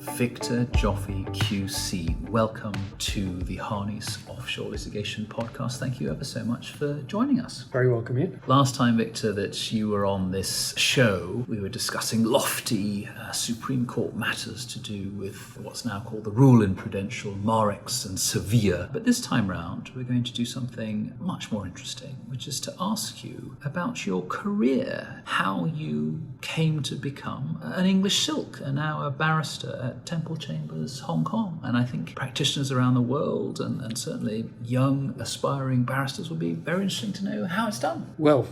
Victor Joffe QC. Welcome to the Harney's Offshore Litigation Podcast. Thank you ever so much for joining us. Very welcome, Ian. Last time, Victor, that you were on this show, we were discussing lofty Supreme Court matters to do with what's now called the rule in prudential, Marex and Sevilla. But this time round, we're going to do something much more interesting, which is to ask you about your career, how you came to become an English silk and now a barrister at Temple Chambers, Hong Kong. And I think practitioners around the world and certainly young aspiring barristers will be very interesting to know how it's done. Well,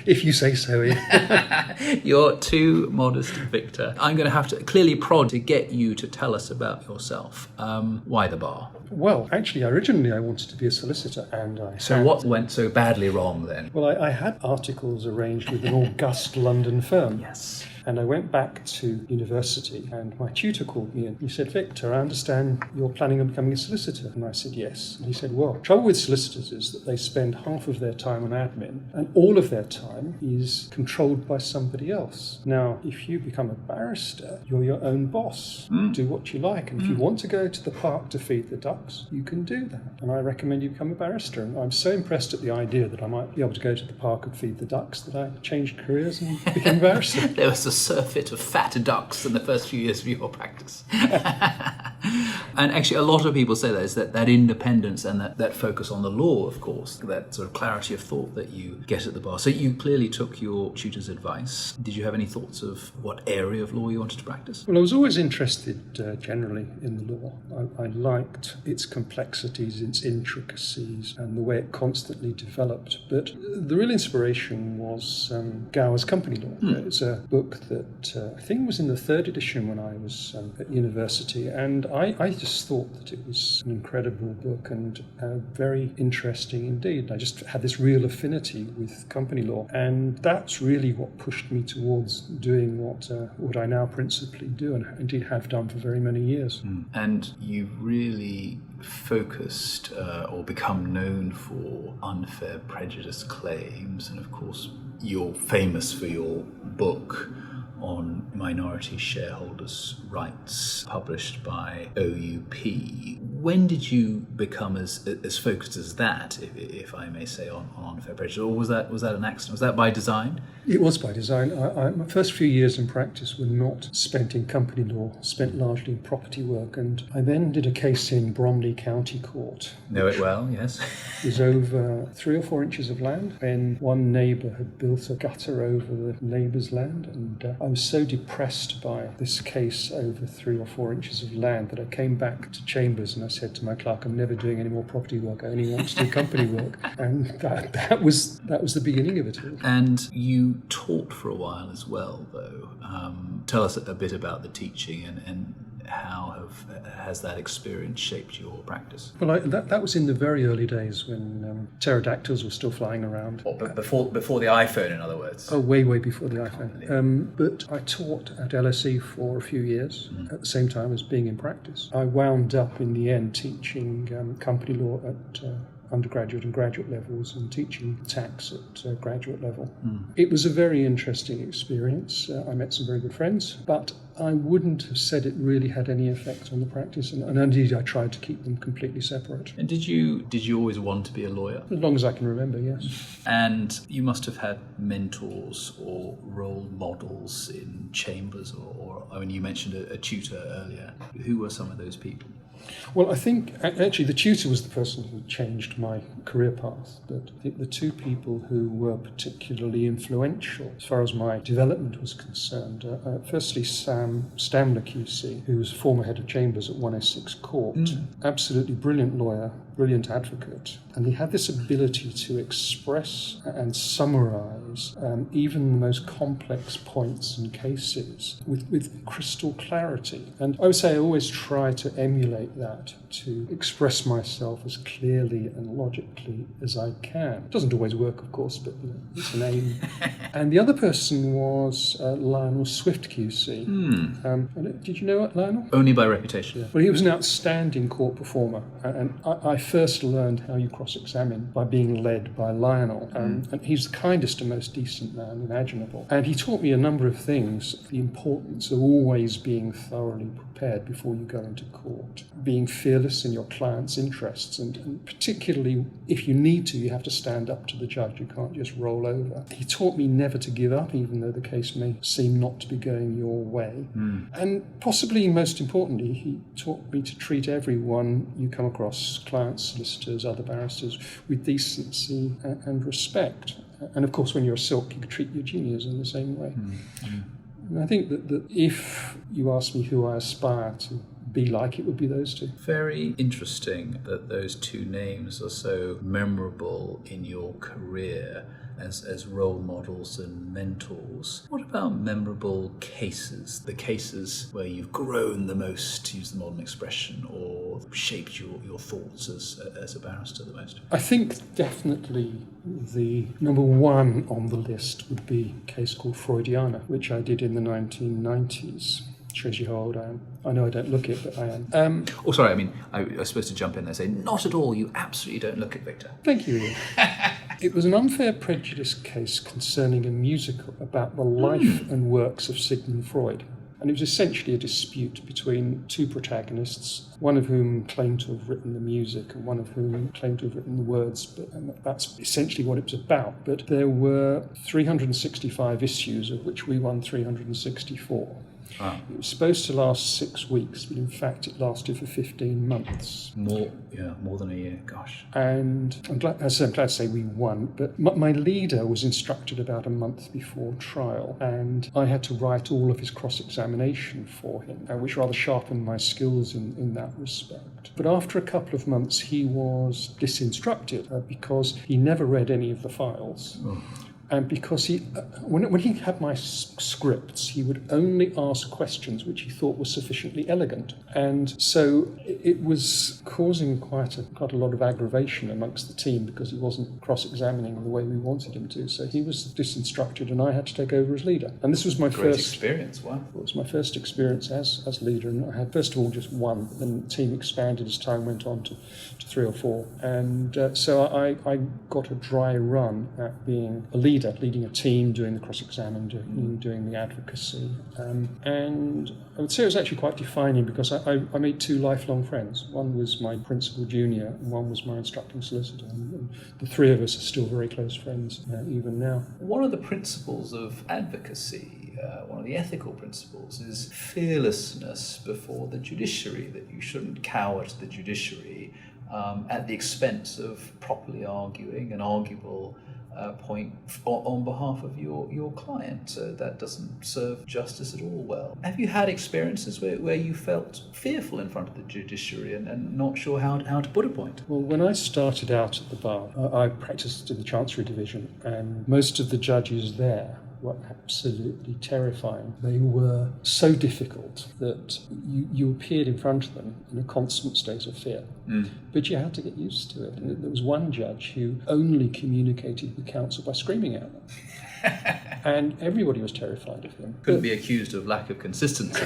if you say so, Ian. You're too modest, Victor. I'm going to have to clearly prod to get you to tell us about yourself. Why the bar? Well, actually, originally I wanted to be a solicitor, and what went so badly wrong then? Well, I had articles arranged with an august London firm. Yes. And I went back to university, and my tutor called me and he said, "Victor, I understand you're planning on becoming a solicitor." And I said, "Yes." And he said, "Well, the trouble with solicitors is that they spend half of their time on admin, and all of their time is controlled by somebody else. Now, if you become a barrister, you're your own boss. Do what you like. And if you want to go to the park to feed the ducks, you can do that. And I recommend you become a barrister." And I'm so impressed at the idea that I might be able to go to the park and feed the ducks that I changed careers and became a barrister. There was a surfeit of fat ducks in the first few years of your practice. And actually, a lot of people say that independence and that focus on the law, of course, that sort of clarity of thought that you get at the bar. So you clearly took your tutor's advice. Did you have any thoughts of what area of law you wanted to practice? Well, I was always interested generally in the law. I liked its complexities, its intricacies, and the way it constantly developed. But the real inspiration was Gower's Company Law. It's a book that I think was in the third edition when I was at university, and I just thought that it was an incredible book and very interesting indeed. I just had this real affinity with company law, and that's really what pushed me towards doing what I now principally do and indeed have done for very many years. And you really focused or become known for unfair prejudice claims, and of course you're famous for your book on Minority Shareholders' rights, published by OUP. When did you become as focused as that, if I may say, on unfair prejudice, or was that an accident? Was that by design? It was by design. My first few years in practice were not spent in company law, spent largely in property work, and I then did a case in Bromley County Court. Know it well, yes. It was over 3 or 4 inches of land when one neighbour had built a gutter over the neighbour's land, and I was so depressed by this case over 3 or 4 inches of land that I came back to Chambers and I said to my clerk, "I'm never doing any more property work. I only want to do company work." And that was the beginning of it all. And you taught for a while as well, though. Tell us a bit about the teaching and how has that experience shaped your practice? Well, that was in the very early days when pterodactyls were still flying around. Before the iPhone, in other words? Oh, way before the iPhone. But I taught at LSE for a few years at the same time as being in practice. I wound up in the end teaching company law at undergraduate and graduate levels and teaching tax at graduate level. It was a very interesting experience. I met some very good friends, but I wouldn't have said it really had any effect on the practice, and indeed I tried to keep them completely separate. And did you always want to be a lawyer? As long as I can remember, yes. And you must have had mentors or role models in Chambers, or I mean, you mentioned a tutor earlier. Who were some of those people? Well, I think actually the tutor was the person who changed my career path, but I think the two people who were particularly influential as far as my development was concerned, firstly Sam Stamler QC, who was former head of Chambers at 106 Court, absolutely brilliant lawyer, brilliant advocate, and he had this ability to express and summarise even the most complex points and cases with crystal clarity. And I would say I always try to emulate navigate that, to express myself as clearly and logically as I can. It doesn't always work, of course, but it's an aim. And the other person was Lionel Swift QC. Did you know Lionel? Only by reputation. Yeah. Well, he was an outstanding court performer, and I first learned how you cross-examine by being led by Lionel, and he's the kindest and most decent man imaginable. And he taught me a number of things: the importance of always being thoroughly prepared before you go into court, being fearless in your client's interests, and particularly if you need to, you have to stand up to the judge. You can't just roll over. He taught me never to give up, even though the case may seem not to be going your way. And possibly most importantly, he taught me to treat everyone you come across, clients, solicitors, other barristers, with decency and respect. And of course, when you're a silk, you could treat your juniors in the same way. And I think that if you ask me who I aspire to be like, it would be those two. Very interesting that those two names are so memorable in your career as role models and mentors. What about memorable cases? The cases where you've grown the most, to use the modern expression, or shaped your thoughts as a barrister the most? I think definitely the number one on the list would be a case called Freudiana, which I did in the 1990s. Shows you how old I am. I know I don't look it, but I am. I was supposed to jump in there and say, not at all, you absolutely don't look it, Victor. Thank you, Ian. It was an unfair prejudice case concerning a musical about the life and works of Sigmund Freud. And it was essentially a dispute between two protagonists, one of whom claimed to have written the music and one of whom claimed to have written the words. And that's essentially what it was about. But there were 365 issues, of which we won 364. Wow. It was supposed to last 6 weeks, but in fact it lasted for 15 months. More than a year, gosh. And I'm glad to say we won, but my leader was instructed about a month before trial, and I had to write all of his cross-examination for him, which rather sharpened my skills in that respect. But after a couple of months, he was disinstructed because he never read any of the files. Oh. And because when he had my scripts, he would only ask questions which he thought were sufficiently elegant. And so it was causing quite a lot of aggravation amongst the team because he wasn't cross-examining the way we wanted him to. So he was disinstructed and I had to take over as leader. And this was my first experience. Wow. It was my first experience as leader. And I had, first of all, just one. Then the team expanded as time went on to 3 or 4. And so I got a dry run at being a leader, leading a team, doing the cross-examining, doing the advocacy. And I would say it was actually quite defining because I made 2 lifelong friends. One was my principal junior and one was my instructing solicitor. And the 3 of us are still very close friends even now. One of the principles of advocacy, one of the ethical principles, is fearlessness before the judiciary, that you shouldn't cower to the judiciary at the expense of properly arguing an arguable point on behalf of your client. That doesn't serve justice at all well. Have you had experiences where you felt fearful in front of the judiciary and not sure how to put a point? Well, when I started out at the bar, I practiced in the Chancery Division, and most of the judges there were absolutely terrifying. They were so difficult that you appeared in front of them in a constant state of fear. But you had to get used to it. And there was one judge who only communicated with counsel by screaming at them. And everybody was terrified of him. Couldn't be accused of lack of consistency.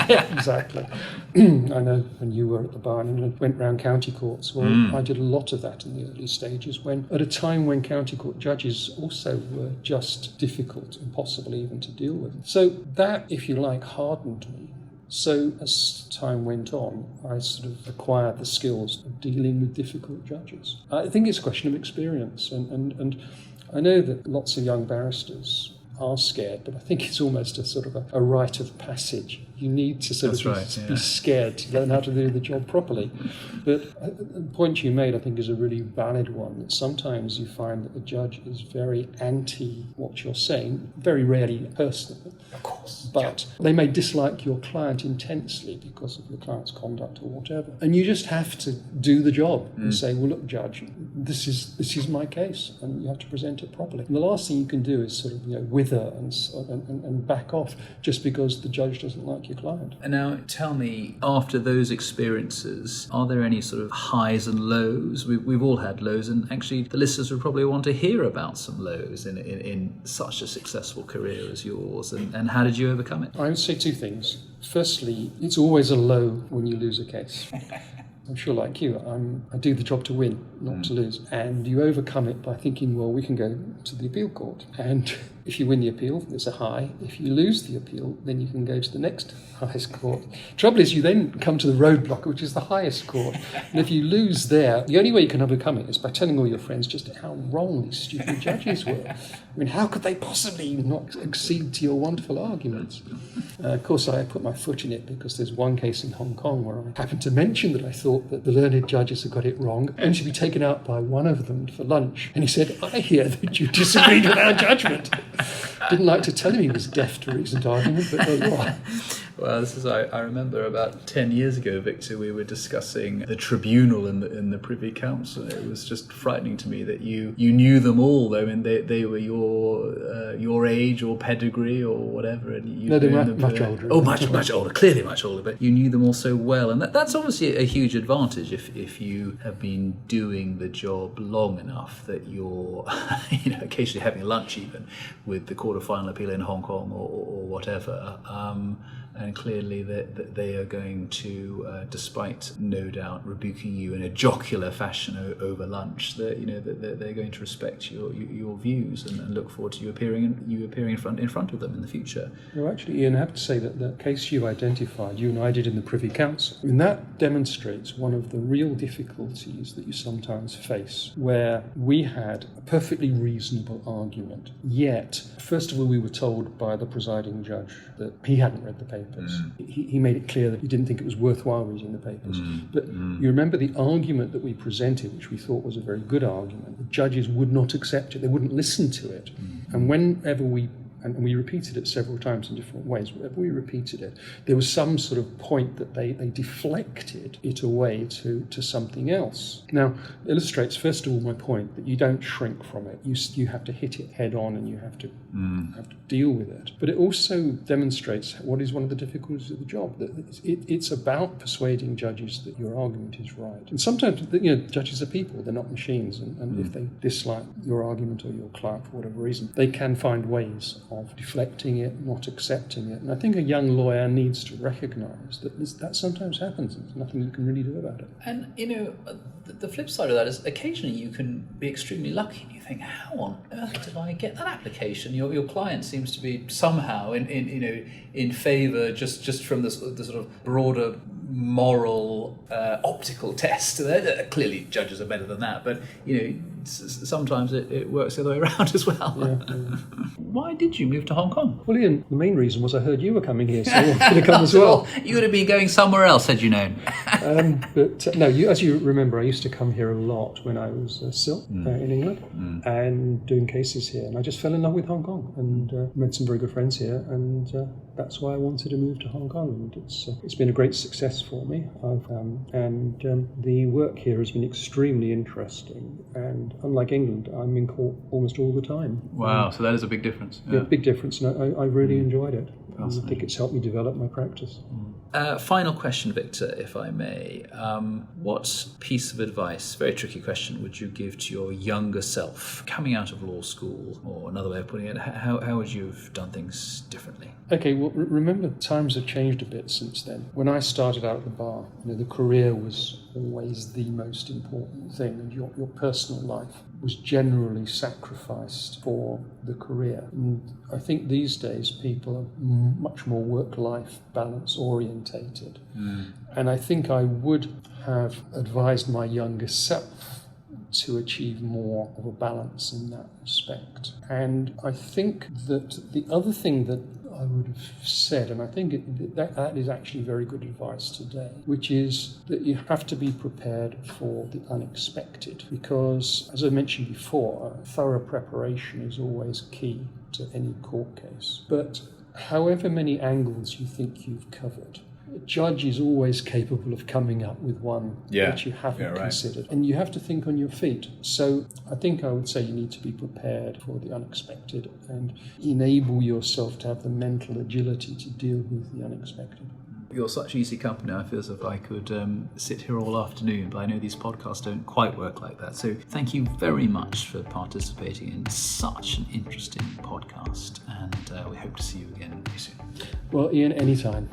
Yeah, exactly. I know when you were at the bar and went round county courts, I did a lot of that in the early stages, at a time when county court judges also were just difficult, impossible even to deal with. So that, if you like, hardened me. So as time went on, I sort of acquired the skills of dealing with difficult judges. I think it's a question of experience, and I know that lots of young barristers are scared, but I think it's almost a sort of a rite of passage. You need to sort of be scared to learn how to do the job properly. But the point you made, I think, is a really valid one, that sometimes you find that the judge is very anti what you're saying, very rarely personal. Of course. But they may dislike your client intensely because of your client's conduct or whatever. And you just have to do the job and say, well, look, judge, this is my case, and you have to present it properly. And the last thing you can do is sort of wither and back off just because the judge doesn't like like your client. And now tell me, after those experiences, are there any sort of highs and lows? We've all had lows, and actually the listeners would probably want to hear about some lows in such a successful career as yours, and how did you overcome it? I would say two things. Firstly, it's always a low when you lose a case. I'm sure, like you, I do the job to win, not to lose. And you overcome it by thinking, well, we can go to the appeal court. And if you win the appeal, it's a high. If you lose the appeal, then you can go to the next highest court. Trouble is, you then come to the roadblock, which is the highest court. And if you lose there, the only way you can overcome it is by telling all your friends just how wrong these stupid judges were. I mean, how could they possibly not accede to your wonderful arguments? Of course, I put my foot in it because there's one case in Hong Kong where I happened to mention that I thought that the learned judges had got it wrong and should be taken out by one of them for lunch. And he said, I hear that you disagreed with our judgment. Didn't like to tell him he was deaf to reasoned argument, but there you are. Well, this is, I remember about 10 years ago, Victor, we were discussing the tribunal in the Privy Council. It was just frightening to me that you knew them all. I mean, they were your age or pedigree or whatever. And no, they were much older. Oh, much older, clearly much older. But you knew them all so well. And that's obviously a huge advantage if you have been doing the job long enough that you're occasionally having lunch even with the Court of Final Appeal in Hong Kong or whatever. And clearly that they are going to, despite no doubt rebuking you in a jocular fashion over lunch, that they're going to respect your views and look forward to you appearing in front of them in the future. Well, actually, Ian, I have to say that the case you identified, you and I did in the Privy Council, I mean, that demonstrates one of the real difficulties that you sometimes face, where we had a perfectly reasonable argument, yet, first of all, we were told by the presiding judge that he hadn't read the papers. He made it clear that he didn't think it was worthwhile reading the papers. But you remember the argument that we presented, which we thought was a very good argument. The judges would not accept it. They wouldn't listen to it. And whenever and we repeated it several times in different ways. Whenever we repeated it, there was some sort of point that they deflected it away to something else. Now, it illustrates, first of all, my point that you don't shrink from it. You have to hit it head on and you have to deal with it. But it also demonstrates what is one of the difficulties of the job, that it's about persuading judges that your argument is right. And sometimes, judges are people, they're not machines. And if they dislike your argument or your client for whatever reason, they can find ways of deflecting it, not accepting it. And I think a young lawyer needs to recognise that sometimes happens and there's nothing you can really do about it. And, the flip side of that is occasionally you can be extremely lucky and you think, how on earth did I get that application? Your client seems to be somehow in favour just from the sort of broader moral optical test. Clearly judges are better than that, but sometimes it works the other way around as well. Yeah. Why did you move to Hong Kong? Well, Ian, the main reason was I heard you were coming here, so I wanted to come as well. You would have been going somewhere else had you known. No, as you remember, I used to come here a lot when I was still in England and doing cases here, and I just fell in love with Hong Kong and made some very good friends here, and that's why I wanted to move to Hong Kong. And it's been a great success for me. The work here has been extremely interesting, and unlike England, I'm in court almost all the time. Wow, so that is a big difference. Yeah, big difference, and I really enjoyed it. I think it's helped me develop my practice. Final question, Victor, if I may. What piece of advice, very tricky question, would you give to your younger self coming out of law school? Or another way of putting it, how would you have done things differently? Okay, well, remember, times have changed a bit since then. When I started out at the bar, the career was always the most important thing, and your personal life was generally sacrificed for the career. And I think these days people are much more work-life balance orientated. And I think I would have advised my younger self to achieve more of a balance in that respect. And I think that the other thing that I would have said, and I think that is actually very good advice today, which is that you have to be prepared for the unexpected, because, as I mentioned before, thorough preparation is always key to any court case. But however many angles you think you've covered, a judge is always capable of coming up with one that you haven't considered. And you have to think on your feet. So I think I would say you need to be prepared for the unexpected and enable yourself to have the mental agility to deal with the unexpected. You're such easy company, I feel as if I could sit here all afternoon, but I know these podcasts don't quite work like that. So thank you very much for participating in such an interesting podcast, and we hope to see you again very soon. Well, Ian, anytime.